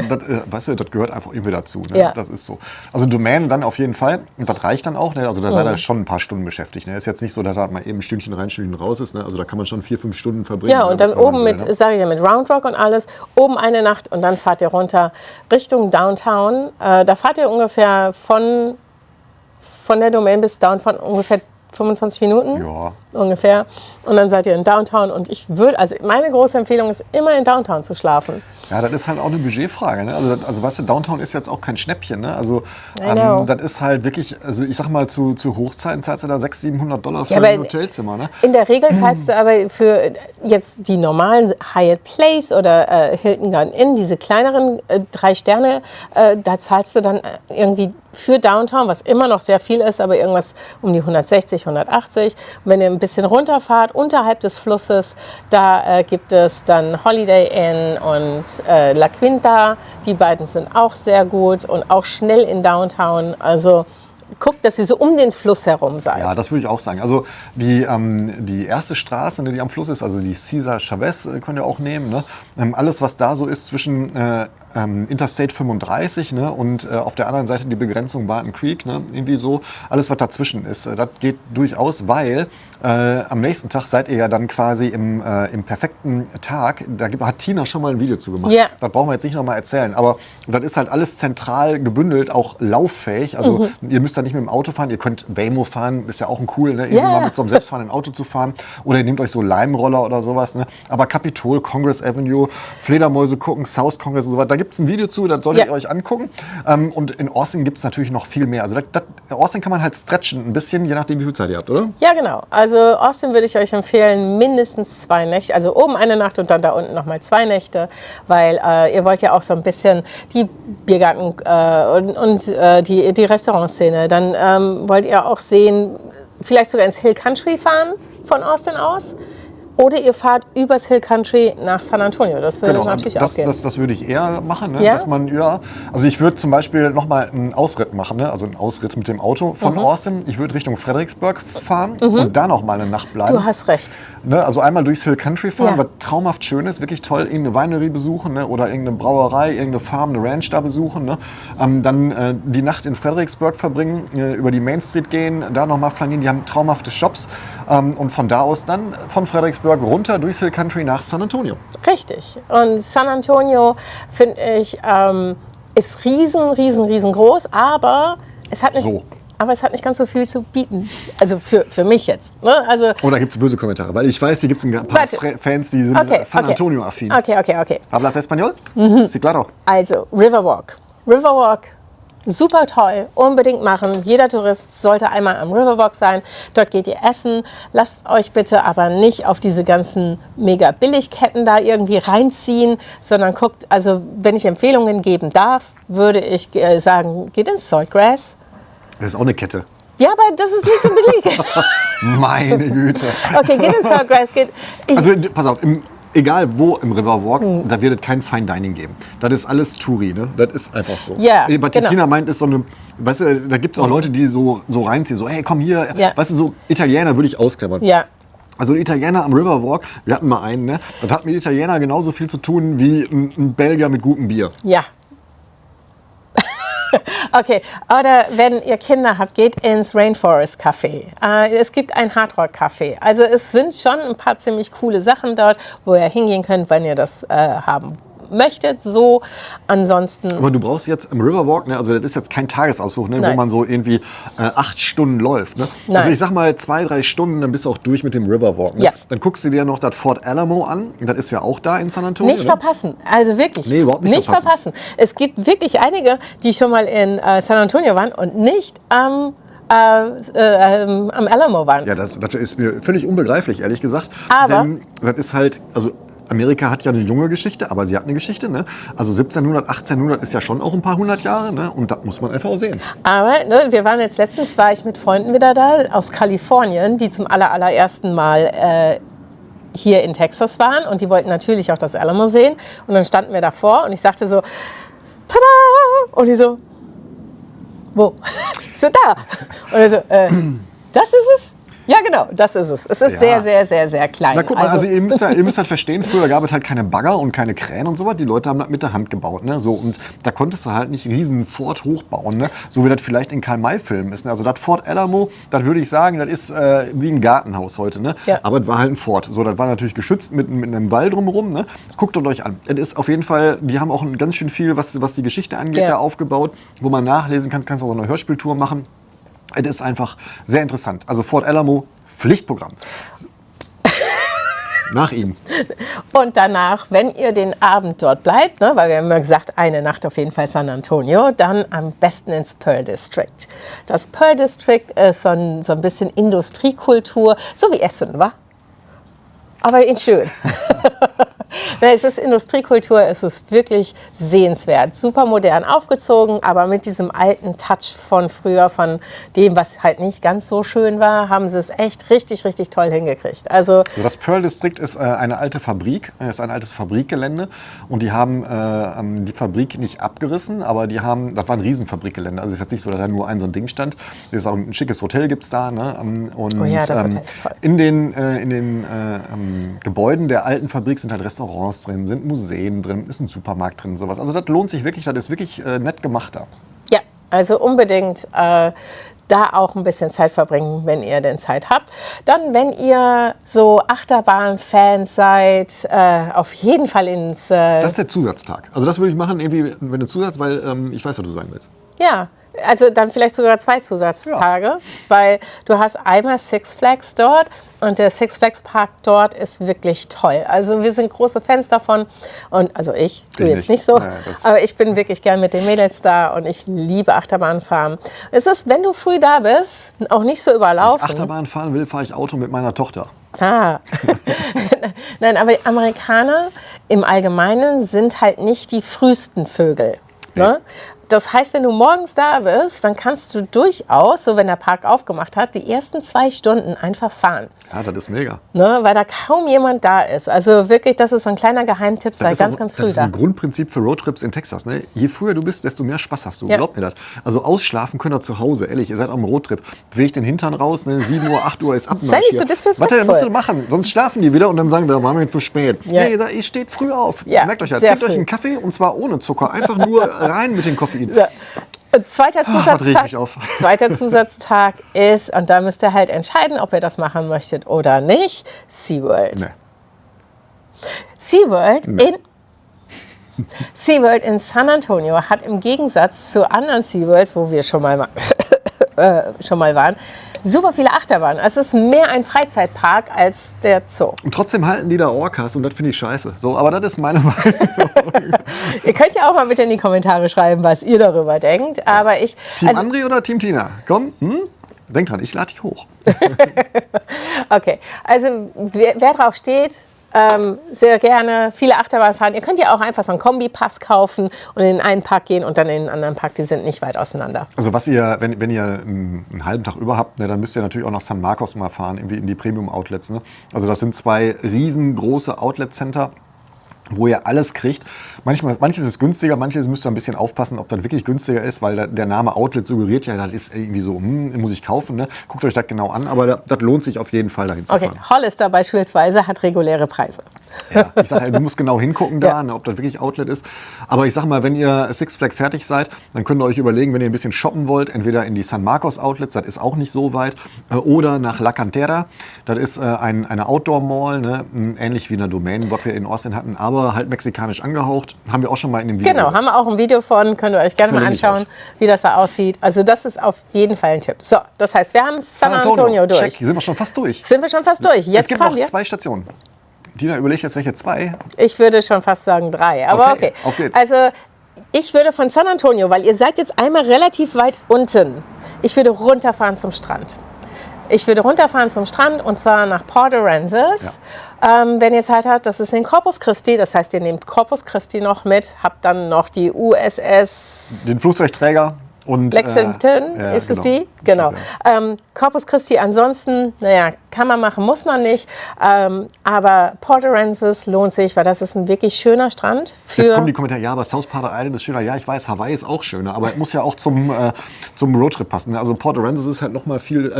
S1: weißt du, das gehört einfach irgendwie dazu. Ne? Ja. Das ist so. Also Domain dann auf jeden Fall. Und das reicht dann auch. Ne? Also da seid ihr schon ein paar Stunden beschäftigt. Ne? Ist jetzt nicht so, dass da mal eben ein Stündchen rein, Stündchen raus ist. Ne? Also da kann man schon 4-5 Stunden verbringen.
S2: Ja, und dann oben mit Round Rock und alles. Oben eine Nacht und dann fahrt ihr runter Richtung Downtown. Da fahrt ihr ungefähr von der Domain bis Downtown ungefähr 25 Minuten.
S1: Ja.
S2: Ungefähr. Und dann seid ihr in Downtown. Und meine große Empfehlung ist, immer in Downtown zu schlafen.
S1: Ja, das ist halt auch eine Budgetfrage. Ne? Also weißt du, Downtown ist jetzt auch kein Schnäppchen. Ne? Also das ist halt wirklich, also ich sag mal, zu Hochzeiten zahlst du da $600-700 für ein Hotelzimmer. Ne?
S2: In der Regel zahlst du aber für jetzt die normalen Hyatt Place oder Hilton Garden Inn, diese kleineren 3 Sterne, da zahlst du dann irgendwie für Downtown, was immer noch sehr viel ist, aber irgendwas um die 160, 180. Und wenn ihr ein bisschen runterfahrt, unterhalb des Flusses, da gibt es dann Holiday Inn und La Quinta. Die beiden sind auch sehr gut und auch schnell in Downtown. Also guckt, dass ihr so um den Fluss herum seid.
S1: Ja, das würde ich auch sagen. Also die erste Straße, die am Fluss ist, also die Cesar Chavez, könnt ihr auch nehmen. Ne? Alles, was da so ist zwischen Interstate 35, ne? Und auf der anderen Seite die Begrenzung Barton Creek, ne? Irgendwie so. Alles, was dazwischen ist, das geht durchaus, weil am nächsten Tag seid ihr ja dann quasi im perfekten Tag. Da hat Tina schon mal ein Video zu gemacht.
S2: Yeah.
S1: Das brauchen wir jetzt nicht nochmal erzählen. Aber das ist halt alles zentral gebündelt, auch lauffähig. Also ihr müsst da nicht mit dem Auto fahren. Ihr könnt Waymo fahren, ist ja auch cool, ne? Irgendwie mal mit so einem selbstfahrenden Auto zu fahren. Oder ihr nehmt euch so Leimroller oder sowas. Ne? Aber Capitol, Congress Avenue, Fledermäuse gucken, South Congress und so weiter. Da gibt es ein Video zu, das solltet ihr euch angucken. Und in Austin gibt es natürlich noch viel mehr. Also Austin kann man halt stretchen ein bisschen, je nachdem, wie viel Zeit ihr habt, oder?
S2: Ja, genau. Also Austin würde ich euch empfehlen, mindestens 2 Nächte. Also oben eine Nacht und dann da unten nochmal 2 Nächte. Weil ihr wollt ja auch so ein bisschen die Biergarten und die Restaurantszene. Dann wollt ihr auch sehen, vielleicht sogar ins Hill Country fahren von Austin aus. Oder ihr fahrt übers Hill Country nach San Antonio. Das würde natürlich auch gehen.
S1: Das würde ich eher machen. Ne?
S2: Ja?
S1: Dass man, also ich würde zum Beispiel nochmal einen Ausritt Fredericksburg machen, ne? Also einen Ausritt mit dem Auto von Austin. Ich würde Richtung Fredericksburg fahren und da noch mal eine Nacht bleiben.
S2: Du hast recht.
S1: Ne? Also einmal durchs Hill Country fahren,
S2: Ja.
S1: was traumhaft schön ist, wirklich toll. Irgendeine Winery besuchen, ne? Oder irgendeine Brauerei, irgendeine Farm, eine Ranch da besuchen. Ne? Dann die Nacht in Fredericksburg verbringen, über die Main Street gehen, da noch mal flanieren. Die haben traumhafte Shops. Und von da aus dann von Fredericksburg runter durchs Hill Country nach San Antonio.
S2: Richtig. Und San Antonio, finde ich, ist riesengroß, aber es hat nicht...
S1: So.
S2: Aber es hat nicht ganz so viel zu bieten. Also für mich jetzt. Ne? Also,
S1: Oh, da gibt es böse Kommentare, weil ich weiß, hier gibt es ein paar
S2: Warte.
S1: Fans, die sind San Antonio-affin.
S2: Okay.
S1: ¿Hablas español? Sí, claro.
S2: Also, Riverwalk. Riverwalk, super toll, unbedingt machen. Jeder Tourist sollte einmal am Riverwalk sein. Dort geht ihr essen. Lasst euch bitte aber nicht auf diese ganzen mega Billigketten da irgendwie reinziehen, sondern guckt, also wenn ich Empfehlungen geben darf, würde ich sagen, geht ins Saltgrass.
S1: Das ist auch eine Kette.
S2: Ja, aber das ist nicht so billig.
S1: Meine Güte.
S2: Okay, geht ins Saltgrass.
S1: Also pass auf, egal wo im Riverwalk, da wird es kein Fine Dining geben. Das ist alles Touri, ne? Das ist einfach so.
S2: Ja,
S1: Was die
S2: genau.
S1: Tina meint, ist so eine, weißt du, da gibt es auch Leute, die so reinziehen, so, hey, komm hier,
S2: Ja.
S1: weißt du, so Italiener würde ich ausklammern.
S2: Ja.
S1: Also die Italiener am Riverwalk, wir hatten mal einen, ne? Das hat mit Italiener genauso viel zu tun wie ein Belgier mit gutem Bier.
S2: Ja. Okay, oder wenn ihr Kinder habt, geht ins Rainforest Café. Es gibt ein Hardrock Café. Also es sind schon ein paar ziemlich coole Sachen dort, wo ihr hingehen könnt, wenn ihr das haben möchtet. So, ansonsten...
S1: Aber du brauchst jetzt im Riverwalk, ne, also das ist jetzt kein Tagesausflug, ne, wo
S2: Nein.
S1: man so irgendwie 8 Stunden läuft. Ne?
S2: Nein.
S1: Also ich sag mal 2-3 Stunden, dann bist du auch durch mit dem Riverwalk. Ne?
S2: Ja.
S1: Dann guckst du dir noch das Fort Alamo an. Das ist ja auch da in San Antonio.
S2: Nicht
S1: ne?
S2: verpassen, also wirklich
S1: Nee, überhaupt nicht
S2: verpassen. Es gibt wirklich einige, die schon mal in San Antonio waren und nicht am Alamo waren.
S1: Ja, das ist mir völlig unbegreiflich, ehrlich gesagt.
S2: Aber-
S1: Denn das ist halt, also Amerika hat ja eine junge Geschichte, aber sie hat eine Geschichte. Ne? Also 1700, 1800 ist ja schon auch ein paar hundert Jahre. Ne? Und das muss man einfach auch sehen.
S2: Aber ne, wir waren jetzt letztens, war ich mit Freunden wieder da aus Kalifornien, die zum allerersten Mal hier in Texas waren und die wollten natürlich auch das Alamo sehen. Und dann standen wir davor und ich sagte so, tada! Und die so, wo? Ich so, da. Und er so, das ist es? Ja, genau, das ist es. Es ist
S1: Ja.
S2: sehr klein.
S1: Na guck mal, also ihr müsst halt verstehen, früher gab es halt keine Bagger und keine Kräne und so was. Die Leute haben das mit der Hand gebaut. Ne? So, und da konntest du halt nicht riesen Fort hochbauen, ne? So wie das vielleicht in Karl-May-Filmen ist. Ne? Also das Fort Alamo, das würde ich sagen, das ist wie ein Gartenhaus heute. Ne?
S2: Ja.
S1: Aber es war halt ein Fort. So, das war natürlich geschützt mit einem Wall drumherum. Ne? Guckt es euch an. Es ist auf jeden Fall, die haben auch ganz schön viel, was die Geschichte angeht,
S2: Ja.
S1: da aufgebaut, wo man nachlesen kann. Kannst auch eine Hörspieltour machen. Es ist einfach sehr interessant. Also Fort Alamo, Pflichtprogramm. Nach ihm.
S2: Und danach, wenn ihr den Abend dort bleibt, ne, weil wir haben ja gesagt, eine Nacht auf jeden Fall San Antonio, dann am besten ins Pearl District. Das Pearl District ist so ein bisschen Industriekultur, so wie Essen, wa? Aber in schön. Es ist Industriekultur, es ist wirklich sehenswert. Super modern aufgezogen, aber mit diesem alten Touch von früher, von dem, was halt nicht ganz so schön war, haben sie es echt richtig toll hingekriegt. Also
S1: Das Pearl District ist eine alte Fabrik, ist ein altes Fabrikgelände und die haben die Fabrik nicht abgerissen, aber das war ein Riesenfabrikgelände. Also es ist jetzt nicht so, dass da nur so ein Ding stand. Das ist auch ein schickes Hotel gibt's da. Ne? Und
S2: Oh ja, das Hotel ist toll.
S1: in den Gebäuden der alten Fabrik sind halt Restaurants drin, sind Museen drin, ist ein Supermarkt drin, sowas. Also das lohnt sich wirklich, das ist wirklich nett gemacht da.
S2: ja, also unbedingt da auch ein bisschen Zeit verbringen, wenn ihr denn Zeit habt. Dann, wenn ihr so Achterbahn-Fans seid, auf jeden Fall ins...
S1: Das ist der Zusatztag. Also das würde ich machen, irgendwie wenn du Zusatz, weil ich weiß, was du sagen willst.
S2: Ja, also dann vielleicht sogar 2 Zusatztage, weil du hast einmal Six Flags dort und der Six Flags Park dort ist wirklich toll. Also wir sind große Fans davon und also du
S1: Ich
S2: jetzt
S1: nicht.
S2: nicht so,
S1: Naja, das-
S2: aber ich bin wirklich gern mit den Mädels da und ich liebe Achterbahnfahren. Es ist, wenn du früh da bist, auch nicht so überlaufen.
S1: Achterbahn fahren will, fahre ich Auto mit meiner Tochter.
S2: Ah. Nein, aber die Amerikaner im Allgemeinen sind halt nicht die frühesten Vögel. Ne? Das heißt, wenn du morgens da bist, dann kannst du durchaus, so wenn der Park aufgemacht hat, die ersten 2 Stunden einfach fahren.
S1: Ja, das ist mega.
S2: Ne, weil da kaum jemand da ist. Also wirklich, das ist so ein kleiner Geheimtipp, sei ganz früh
S1: da. Das ist ein Grundprinzip für Roadtrips in Texas. Ne? Je früher du bist, desto mehr Spaß hast du.
S2: Ja.
S1: Glaubt mir das. Also ausschlafen könnt ihr zu Hause. Ehrlich, ihr seid auf einem Roadtrip. Bewegt den Hintern raus, ne? 7 Uhr, 8 Uhr ist Abmarsch.
S2: Sei nicht so disrespectful.
S1: Warte, musst du machen. Sonst schlafen die wieder und dann sagen wir, waren wir jetzt zu spät.
S2: Ja.
S1: Nee, ihr steht früh auf.
S2: Ja,
S1: Merkt euch das.
S2: sehr
S1: Gebt euch
S2: früh.
S1: einen Kaffee und zwar ohne Zucker. Einfach nur rein mit dem Koffein.
S2: Ja. Und zweiter
S1: was reg ich
S2: Zusatztag,
S1: mich auf.
S2: zweiter Zusatztag ist, und da müsst ihr halt entscheiden, ob ihr das machen möchtet oder nicht, SeaWorld.
S1: Nee.
S2: SeaWorld in San Antonio hat im Gegensatz zu anderen SeaWorlds, wo wir schon mal waren, super viele Achterbahnen. Also es ist mehr ein Freizeitpark als der Zoo.
S1: Und trotzdem halten die da Orcas und das finde ich scheiße. So, aber das ist meine Meinung.
S2: Ihr könnt ja auch mal bitte in die Kommentare schreiben, was ihr darüber denkt. Aber
S1: Team André oder Team Tina? Komm, denk dran, ich lade dich hoch.
S2: Okay, also wer drauf steht, sehr gerne viele Achterbahnen fahren. Ihr könnt ja auch einfach so einen Kombipass kaufen und in einen Park gehen und dann in den anderen Park. Die sind nicht weit auseinander.
S1: Also was ihr, wenn ihr einen halben Tag über habt, ne, dann müsst ihr natürlich auch nach San Marcos mal fahren, irgendwie in die Premium-Outlets. Ne? Also das sind 2 riesengroße Outlet-Center, wo ihr alles kriegt. Manches ist günstiger, manches müsst ihr ein bisschen aufpassen, ob das wirklich günstiger ist, weil der Name Outlet suggeriert ja, das ist irgendwie so, muss ich kaufen. Ne? Guckt euch das genau an, aber das lohnt sich auf jeden Fall, dahin zu
S2: Okay,
S1: fahren.
S2: Hollister beispielsweise hat reguläre Preise.
S1: Ja, ich sage, du musst genau hingucken da,
S2: Ja.
S1: ne, ob das wirklich Outlet ist. Aber ich sag mal, wenn ihr Six Flags fertig seid, dann könnt ihr euch überlegen, wenn ihr ein bisschen shoppen wollt, entweder in die San Marcos Outlets, das ist auch nicht so weit, oder nach La Cantera. Das ist eine Outdoor-Mall, ne, ähnlich wie eine Domain, was wir in Austin hatten, aber halt mexikanisch angehaucht. Haben wir auch schon mal in dem Video.
S2: Genau, haben wir auch ein Video von, könnt ihr euch gerne mal
S1: Verlinke ich
S2: anschauen, wie das da aussieht. Also das ist auf jeden Fall ein Tipp. So, das heißt, wir haben San Antonio durch.
S1: Check, hier sind wir schon fast durch.
S2: Sind wir schon fast durch.
S1: Es
S2: Jetzt
S1: gibt
S2: fahren
S1: noch
S2: wir.
S1: 2 Stationen. Dina überlegt jetzt, welche 2.
S2: Ich würde schon fast sagen 3, aber
S1: Okay,
S2: okay.
S1: auf geht's.
S2: Also ich würde von San Antonio, weil ihr seid jetzt einmal relativ weit unten, ich würde runterfahren zum Strand. Ich würde runterfahren zum Strand und zwar nach Port Aransas, wenn ihr Zeit habt. Das ist in Corpus Christi, das heißt, ihr nehmt Corpus Christi noch mit, habt dann noch die USS
S1: Den Flugzeugträger und
S2: Lexington,
S1: ja,
S2: ist es
S1: genau.
S2: die? Genau. Corpus Christi ansonsten, naja, kann man machen, muss man nicht. Aber Port Aransas lohnt sich, weil das ist ein wirklich schöner Strand.
S1: Jetzt kommen die Kommentare, ja, aber South Padre Island ist schöner. Ja, ich weiß, Hawaii ist auch schöner, aber es muss ja auch zum Roadtrip passen. Also Port Aransas ist halt noch mal viel,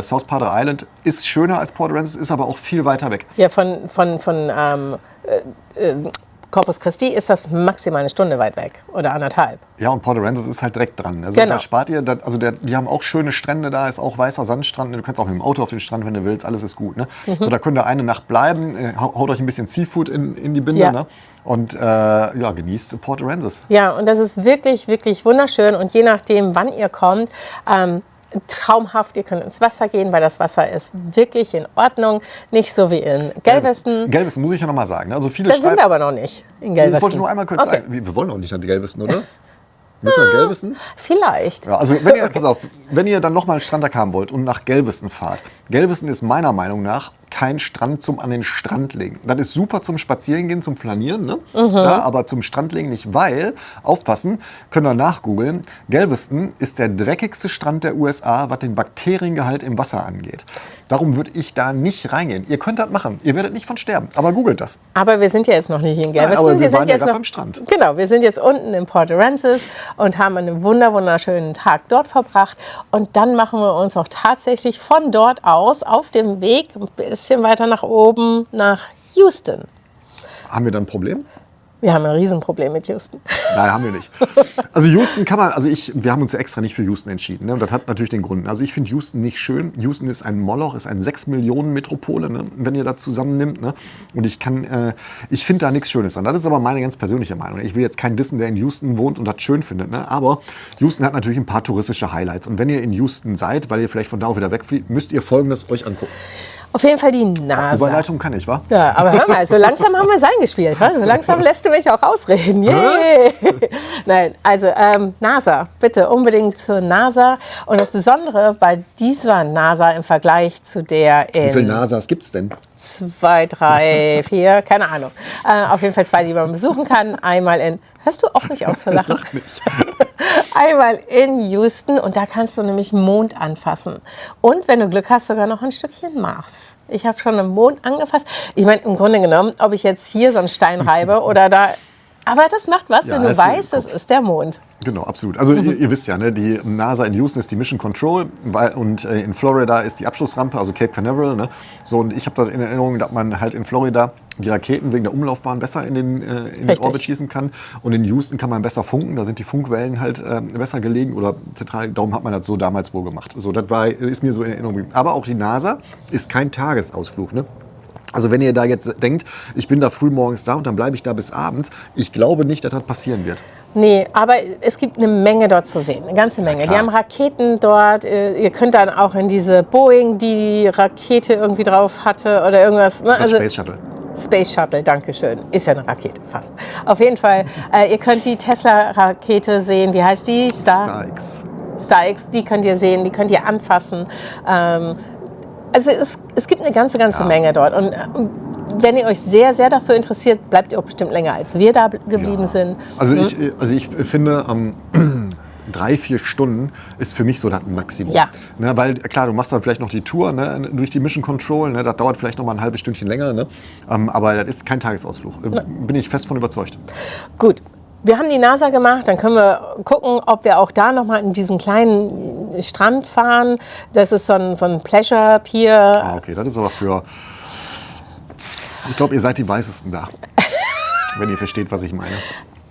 S1: South Padre Island ist schöner als Port Aransas, ist aber auch viel weiter weg.
S2: Ja, von Corpus Christi ist das maximal eine Stunde weit weg oder 1,5.
S1: Ja, und Port Aransas ist halt direkt dran. Also
S2: Genau.
S1: da spart ihr, die haben auch schöne Strände da, ist auch weißer Sandstrand. Du kannst auch mit dem Auto auf den Strand, wenn du willst, alles ist gut. Ne? So, da könnt ihr eine Nacht bleiben, haut euch ein bisschen Seafood in die Binde,
S2: Ja.
S1: ne? Und ja, genießt Port Aransas.
S2: Ja, und das ist wirklich, wirklich wunderschön. Und je nachdem, wann ihr kommt, traumhaft. Ihr könnt ins Wasser gehen, weil das Wasser ist wirklich in Ordnung. Nicht so wie in Galveston.
S1: Galveston muss ich ja noch mal sagen. Ne? Also viele
S2: Da sind
S1: schreiben-
S2: wir aber noch nicht in
S1: Ich
S2: Galveston.
S1: wollte nur einmal kurz
S2: Okay.
S1: sagen, wir wollen auch nicht nach Galveston, oder? Müssen wir nach Galveston?
S2: Vielleicht.
S1: Ja, also wenn ihr, pass auf, wenn ihr dann nochmal einen Strandtag haben wollt und nach Galveston fahrt. Galveston ist meiner Meinung nach kein Strand zum an den Strand legen. Das ist super zum Spazierengehen, zum Flanieren, ne? Ja, aber zum Strand legen nicht, weil, aufpassen, könnt ihr nachgoogeln, Galveston ist der dreckigste Strand der USA, was den Bakteriengehalt im Wasser angeht. Darum würde ich da nicht reingehen. Ihr könnt das machen, ihr werdet nicht von sterben, aber googelt das.
S2: Aber wir sind ja jetzt noch nicht in Galveston.
S1: aber wir waren
S2: sind
S1: ja
S2: jetzt
S1: grad
S2: noch
S1: beim Strand.
S2: Genau, wir sind jetzt unten in Port Aransas und haben einen wunderschönen Tag dort verbracht. Und dann machen wir uns auch tatsächlich von dort aus auf dem Weg ein bisschen weiter nach oben nach Houston.
S1: Haben wir dann ein Problem?
S2: Wir haben ein Riesenproblem mit Houston.
S1: Nein, haben wir nicht. Also Houston kann man, wir haben uns ja extra nicht für Houston entschieden. Ne? Und das hat natürlich den Grund. Also ich finde Houston nicht schön. Houston ist ein Moloch, ist ein 6 Millionen Metropole, ne? Wenn ihr das zusammennimmt. Ne? Und ich finde da nichts Schönes an. Das ist aber meine ganz persönliche Meinung. Ich will jetzt keinen dissen, der in Houston wohnt und das schön findet. Ne? Aber Houston hat natürlich ein paar touristische Highlights. Und wenn ihr in Houston seid, weil ihr vielleicht von da auch wieder wegfliegt, müsst ihr Folgendes euch angucken.
S2: Auf jeden Fall die NASA.
S1: Überleitung kann ich, wa?
S2: Ja, aber hör mal, so langsam haben wir es eingespielt. Wa? So langsam lässt du mich auch ausreden. Yay. Nein, also NASA, bitte unbedingt zur NASA. Und das Besondere bei dieser NASA im Vergleich zu der in...
S1: Wie viele NASAs gibt es denn?
S2: 2, 3, 4, keine Ahnung. Auf jeden Fall 2, die man besuchen kann. Einmal in... Hörst du auch nicht auszulachen? Einmal in Houston und da kannst du nämlich Mond anfassen. Und wenn du Glück hast, sogar noch ein Stückchen Mars. Ich habe schon einen Mond angefasst. Ich meine, im Grunde genommen, ob ich jetzt hier so einen Stein reibe oder da... Aber das macht was,
S1: Ja,
S2: wenn du
S1: ist
S2: weißt, das ist der Mond.
S1: Genau, absolut. Also ihr wisst ja, ne, die NASA in Houston ist die Mission Control und in Florida ist die Abschussrampe, also Cape Canaveral. Ne? So, und ich habe das in Erinnerung, dass man halt in Florida die Raketen wegen der Umlaufbahn besser in den Orbit schießen kann. Und in Houston kann man besser funken, da sind die Funkwellen halt besser gelegen oder zentral. Darum hat man das so damals wohl gemacht. So, das ist mir so in Erinnerung geblieben. Aber auch die NASA ist kein Tagesausflug. Ne? Also wenn ihr da jetzt denkt, ich bin da früh morgens da und dann bleibe ich da bis abends, ich glaube nicht, dass das passieren wird.
S2: Nee, aber es gibt eine Menge dort zu sehen, eine ganze Menge. Die haben Raketen dort, ihr könnt dann auch in diese Boeing, die Rakete irgendwie drauf hatte oder irgendwas. Ne?
S1: Das Space Shuttle.
S2: Space Shuttle, danke schön. Ist ja eine Rakete, fast. Auf jeden Fall, ihr könnt die Tesla-Rakete sehen, wie heißt die?
S1: StarX.
S2: StarX, die könnt ihr sehen, die könnt ihr anfassen. Also es gibt eine ganze Menge dort. Und wenn ihr euch sehr, sehr dafür interessiert, bleibt ihr auch bestimmt länger, als wir da geblieben sind.
S1: Also ich finde, 3-4 Stunden ist für mich so das Maximum.
S2: Ja.
S1: Ne, weil klar, du machst dann vielleicht noch die Tour, ne, durch die Mission Control, ne, das dauert vielleicht noch mal ein halbes Stündchen länger. Ne, aber das ist kein Tagesausflug. Bin ich fest von überzeugt.
S2: Gut. Wir haben die NASA gemacht, dann können wir gucken, ob wir auch da nochmal in diesen kleinen Strand fahren. Das ist so ein Pleasure Pier.
S1: Ah, okay, das ist aber für... Ich glaube, ihr seid die Weißesten da, wenn ihr versteht, was ich meine.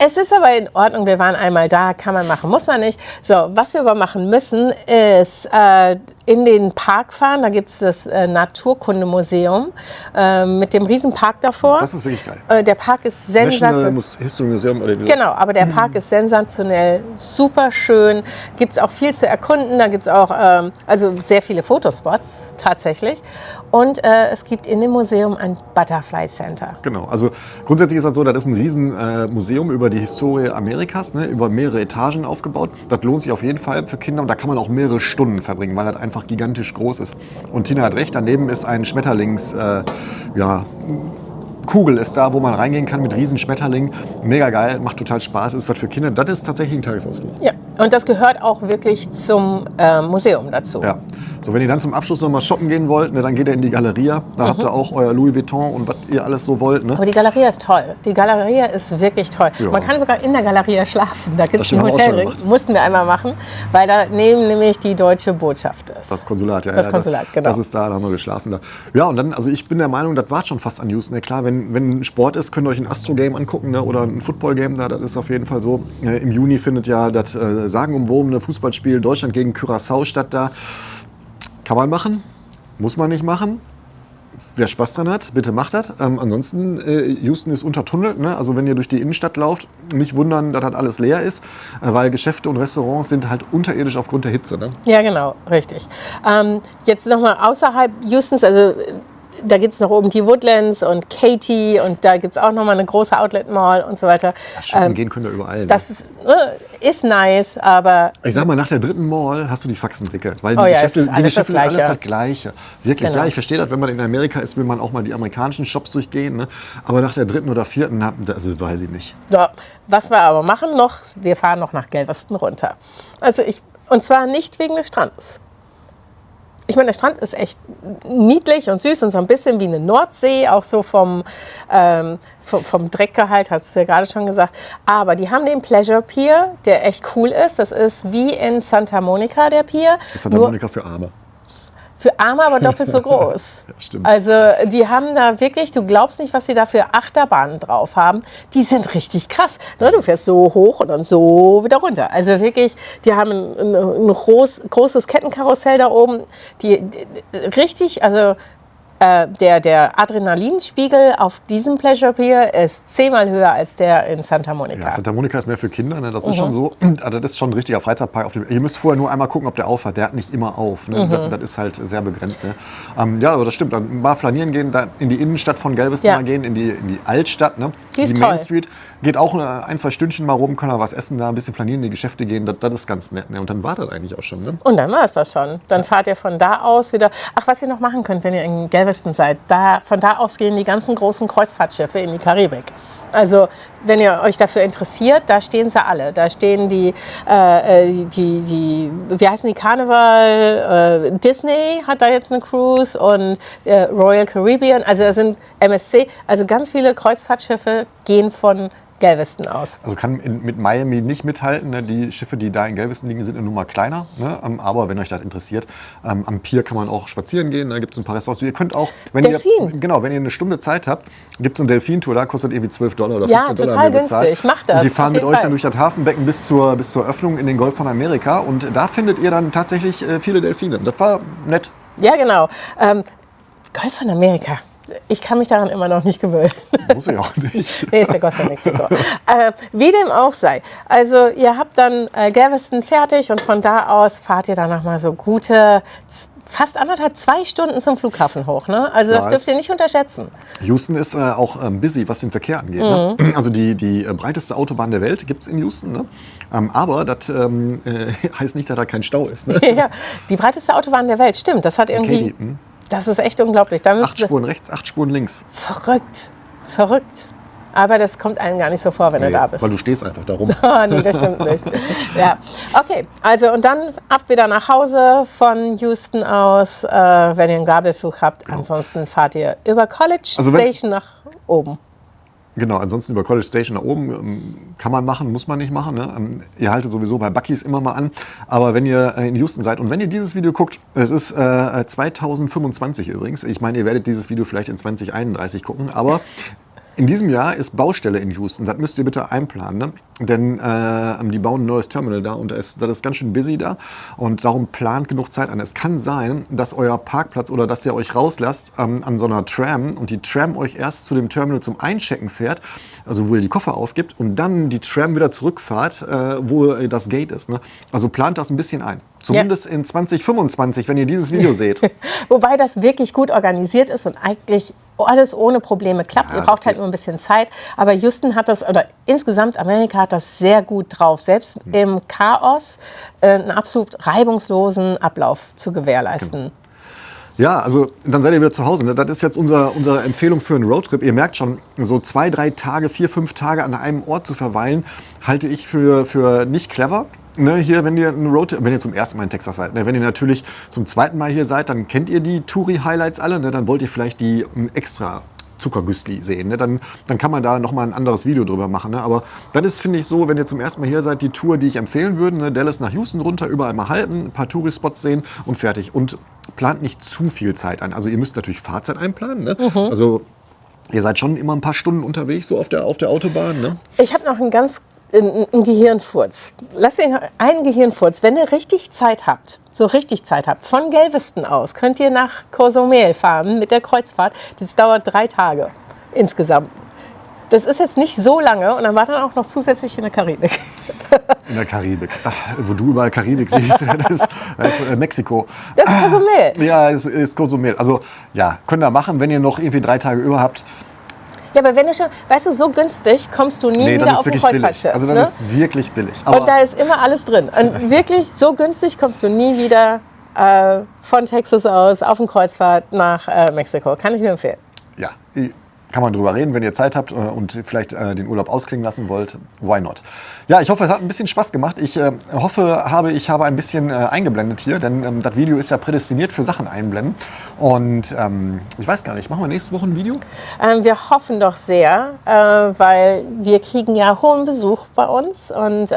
S2: Es ist aber in Ordnung, wir waren einmal da, kann man machen, muss man nicht. So, was wir aber machen müssen, ist in den Park fahren. Da gibt es das Naturkundemuseum mit dem Riesenpark davor.
S1: Das ist wirklich geil.
S2: Der Park ist sensationell.
S1: National History Museum oder wie das?
S2: Genau, aber der Park ist sensationell, super schön. Gibt es auch viel zu erkunden. Da gibt es auch also sehr viele Fotospots tatsächlich. Und es gibt in dem Museum ein Butterfly Center.
S1: Genau, also grundsätzlich ist das so, das ist ein Riesenmuseum über die Historie Amerikas, ne, über mehrere Etagen aufgebaut. Das lohnt sich auf jeden Fall für Kinder und da kann man auch mehrere Stunden verbringen, weil das einfach gigantisch groß ist. Und Tina hat recht, daneben ist ein Kugel ist da, wo man reingehen kann mit riesen Schmetterlingen. Mega geil, macht total Spaß, ist was für Kinder. Das ist tatsächlich ein Tagesausflug.
S2: Ja, und das gehört auch wirklich zum Museum dazu.
S1: Ja. So, wenn ihr dann zum Abschluss noch mal shoppen gehen wollt, ne, dann geht ihr in die Galeria. Da habt ihr auch euer Louis Vuitton und was ihr alles so wollt. Ne?
S2: Aber die Galeria ist toll. Die Galeria ist wirklich toll.
S1: Ja.
S2: Man kann sogar in der Galeria schlafen. Da gibt es
S1: Das
S2: ein
S1: haben wir auch schon
S2: Hotel.
S1: gemacht.
S2: Mussten wir einmal machen, weil da neben nämlich die deutsche Botschaft ist.
S1: Das Konsulat, ja.
S2: Das Konsulat, genau.
S1: Das ist da haben wir geschlafen. Da. Ja, und dann, also ich bin der Meinung, das war schon fast an Houston. Ja, klar, wenn Sport ist, könnt ihr euch ein Astro-Game angucken, ne, oder ein Football-Game. Da, das ist auf jeden Fall so. Im Juni findet ja das sagenumwobene Fußballspiel Deutschland gegen Curaçao statt da. Kann man machen, muss man nicht machen. Wer Spaß dran hat, bitte macht das. Ansonsten, Houston ist untertunnelt. Ne? Also wenn ihr durch die Innenstadt lauft, nicht wundern, dass das alles leer ist, weil Geschäfte und Restaurants sind halt unterirdisch aufgrund der Hitze. Ne?
S2: Ja, genau, richtig. Jetzt nochmal außerhalb Houstons, also da gibt es noch oben die Woodlands und Katy und da gibt es auch nochmal eine große Outlet-Mall und so weiter.
S1: Ja, shoppen gehen könnt ihr überall. Ne?
S2: Das ist nice, aber...
S1: Ich sag mal, nach der dritten Mall hast du die Faxen dicke. Weil
S2: Oh
S1: die
S2: ja,
S1: Geschäfte,
S2: ist alles das
S1: sind alles
S2: Gleiche.
S1: das Gleiche. Wirklich,
S2: Genau.
S1: ja, ich verstehe das, wenn man in Amerika ist, will man auch mal die amerikanischen Shops durchgehen. Ne? Aber nach der dritten oder vierten, also weiß ich nicht.
S2: So, was wir aber machen noch, wir fahren noch nach Galveston runter. Und zwar nicht wegen des Strandes. Ich meine, der Strand ist echt niedlich und süß und so ein bisschen wie eine Nordsee, auch so vom Dreckgehalt, hast du ja gerade schon gesagt. Aber die haben den Pleasure Pier, der echt cool ist. Das ist wie in Santa Monica, der Pier.
S1: Das ist Santa Monica für Arme.
S2: Für Arme, aber doppelt so groß.
S1: Ja, stimmt.
S2: Also die haben da wirklich, du glaubst nicht, was sie da für Achterbahnen drauf haben. Die sind richtig krass. Ne, du fährst so hoch und dann so wieder runter. Also wirklich, die haben ein großes Kettenkarussell da oben. Die richtig, also der Adrenalinspiegel auf diesem Pleasure Pier ist 10-mal höher als der in Santa Monica.
S1: Ja, Santa Monica ist mehr für Kinder, ne? Das ist schon so. Also das ist schon ein richtiger Freizeitpark. Ihr müsst vorher nur einmal gucken, ob der auf hat. Der hat nicht immer auf. Ne? Das ist halt sehr begrenzt. Ne? Ja, aber das stimmt. Dann mal flanieren gehen, da in die Innenstadt von Galveston mal gehen, in die Altstadt. Ne?
S2: Die ist
S1: Main
S2: toll.
S1: Street. Geht auch 1-2 Stündchen mal rum, können wir was essen, da ein bisschen flanieren, in die Geschäfte gehen. Das ist ganz nett. Ne? Und dann war das eigentlich auch schon. Ne?
S2: Und dann war es das schon. Dann fahrt ihr von da aus wieder. Ach, was ihr noch machen könnt, wenn ihr in Galveston seid. Von da aus gehen die ganzen großen Kreuzfahrtschiffe in die Karibik. Also, wenn ihr euch dafür interessiert, da stehen sie alle. Da stehen die wie heißen die, Carnival, Disney hat da jetzt eine Cruise und Royal Caribbean. Also, da sind MSC. Also, ganz viele Kreuzfahrtschiffe gehen von Galveston aus.
S1: Also kann mit Miami nicht mithalten. Ne? Die Schiffe, die da in Galveston liegen, sind eine Nummer kleiner. Ne? Aber wenn euch das interessiert, am Pier kann man auch spazieren gehen. Da gibt es ein paar Restaurants. Ihr könnt auch, wenn ihr eine Stunde Zeit habt, gibt es eine Delfintour. Da kostet irgendwie $12 oder $15.
S2: Ja, total günstig. Macht das.
S1: Und die fahren mit euch
S2: Fall.
S1: dann durch das Hafenbecken bis zur Öffnung in den Golf von Amerika. Und da findet ihr dann tatsächlich viele Delfine. Das war nett.
S2: Ja, genau. Golf von Amerika. Ich kann mich daran immer noch nicht gewöhnen.
S1: Muss ich auch nicht.
S2: Nee, ist der Golf von Mexiko. Wie dem auch sei. Also ihr habt dann Galveston fertig und von da aus fahrt ihr dann noch mal so gute fast 2 Stunden zum Flughafen hoch. Ne? Also das dürft ihr nicht unterschätzen.
S1: Houston ist auch busy, was den Verkehr angeht. Ne? Also die breiteste Autobahn der Welt gibt es in Houston. Ne? Aber das heißt nicht, dass da kein Stau ist. Ne?
S2: Ja, die breiteste Autobahn der Welt, stimmt. Das hat irgendwie... Das ist echt unglaublich. Da
S1: 8 Spuren rechts, 8 Spuren links.
S2: Verrückt. Aber das kommt einem gar nicht so vor, wenn du da bist.
S1: Weil du stehst einfach da rum.
S2: Nee, das stimmt nicht. Ja. Okay, also und dann ab wieder nach Hause von Houston aus, wenn ihr einen Gabelflug habt. Genau. Ansonsten fahrt ihr über College Station nach oben.
S1: Genau, ansonsten über College Station nach oben kann man machen, muss man nicht machen. Ne? Ihr haltet sowieso bei Buc-ee's immer mal an. Aber wenn ihr in Houston seid und wenn ihr dieses Video guckt, es ist 2025 übrigens. Ich meine, ihr werdet dieses Video vielleicht in 2031 gucken, aber in diesem Jahr ist Baustelle in Houston. Das müsst ihr bitte einplanen. Ne? Denn die bauen ein neues Terminal da und das ist ganz schön busy da. Und darum plant genug Zeit an. Es kann sein, dass euer Parkplatz oder dass ihr euch rauslasst an so einer Tram und die Tram euch erst zu dem Terminal zum Einchecken fährt, also wo ihr die Koffer aufgibt und dann die Tram wieder zurückfahrt, wo das Gate ist. Ne? Also plant das ein bisschen ein. Zumindest in 2025, wenn ihr dieses Video seht.
S2: Wobei das wirklich gut organisiert ist und eigentlich alles ohne Probleme klappt. Ihr braucht halt nur ein bisschen Zeit. Aber Houston hat das, oder insgesamt Amerika hat das sehr gut drauf, selbst im Chaos einen absolut reibungslosen Ablauf zu gewährleisten.
S1: Genau. Ja, also dann seid ihr wieder zu Hause. Ne? Das ist jetzt unsere Empfehlung für einen Roadtrip. Ihr merkt schon, so 2, 3 Tage, 4, 5 Tage an einem Ort zu verweilen, halte ich für nicht clever. Ne, hier, wenn ihr zum ersten Mal in Texas seid, ne, wenn ihr natürlich zum zweiten Mal hier seid, dann kennt ihr die Touri-Highlights alle, ne, dann wollt ihr vielleicht die extra Zuckergüsli sehen. Ne, dann kann man da nochmal ein anderes Video drüber machen. Ne, aber das ist, finde ich, so, wenn ihr zum ersten Mal hier seid, die Tour, die ich empfehlen würde. Ne, Dallas nach Houston runter, überall mal halten, ein paar Touri-Spots sehen und fertig. Und plant nicht zu viel Zeit ein. Also ihr müsst natürlich Fahrzeit einplanen. Ne? Also ihr seid schon immer ein paar Stunden unterwegs, so auf der Autobahn. Ne?
S2: Ich habe noch ein Gehirnfurz. Lass mich noch einen Gehirnfurz. Wenn ihr richtig Zeit habt, von Galveston aus, könnt ihr nach Cozumel fahren mit der Kreuzfahrt. Das dauert 3 Tage insgesamt. Das ist jetzt nicht so lange und dann war dann auch noch zusätzlich in der Karibik.
S1: In der Karibik. Ach, wo du überall Karibik siehst, das ist Mexiko.
S2: Das ist Cozumel.
S1: Ja, das ist Cozumel. Also ja, könnt ihr machen, wenn ihr noch irgendwie 3 Tage über habt.
S2: Ja, aber wenn du schon, weißt du, so günstig kommst du nie wieder auf ein Kreuzfahrtschiff.
S1: Also das ist wirklich billig.
S2: Aber und da ist immer alles drin. Und wirklich so günstig kommst du nie wieder von Texas aus auf ein Kreuzfahrt nach Mexiko. Kann ich nur empfehlen.
S1: Ja, kann man drüber reden, wenn ihr Zeit habt und vielleicht den Urlaub ausklingen lassen wollt. Why not? Ja, ich hoffe, es hat ein bisschen Spaß gemacht. Ich hoffe, ich habe ein bisschen eingeblendet hier, denn das Video ist ja prädestiniert für Sachen einblenden. Und ich weiß gar nicht, machen wir nächste Woche ein Video?
S2: Wir hoffen doch sehr, weil wir kriegen ja hohen Besuch bei uns. Und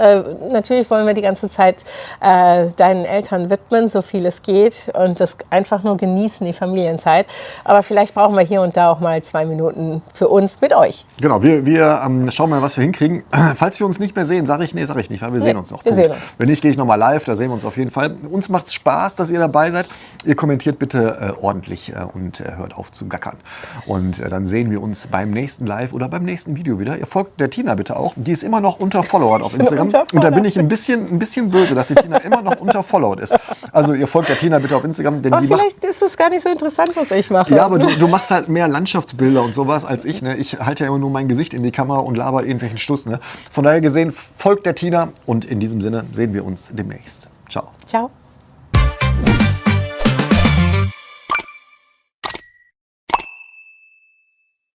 S2: natürlich wollen wir die ganze Zeit deinen Eltern widmen, so viel es geht. Und das einfach nur genießen, die Familienzeit. Aber vielleicht brauchen wir hier und da auch mal 2 Minuten verbunden für uns mit euch.
S1: Genau, wir schauen mal, was wir hinkriegen. Falls wir uns nicht mehr sehen, sage ich nicht, weil wir sehen uns noch.
S2: Wir sehen uns.
S1: Wenn nicht, gehe ich nochmal live, da sehen wir uns auf jeden Fall. Uns macht es Spaß, dass ihr dabei seid. Ihr kommentiert bitte ordentlich und hört auf zu gackern. Und dann sehen wir uns beim nächsten Live oder beim nächsten Video wieder. Ihr folgt der Tina bitte auch. Die ist immer noch unterfollowed auf Instagram. Und da bin ich ein bisschen böse, dass die Tina immer noch unterfollowed ist. Also ihr folgt der Tina bitte auf Instagram. Denn
S2: Aber vielleicht ist es gar nicht so interessant, was ich mache.
S1: Ja, aber du machst halt mehr Landschaftsbilder und sowas als ich. Ne? Ich halte ja immer nur mein Gesicht in die Kamera und laber irgendwelchen Stuss. Ne? Von daher gesehen, folgt der Tina und in diesem Sinne sehen wir uns demnächst. Ciao.
S2: Ciao.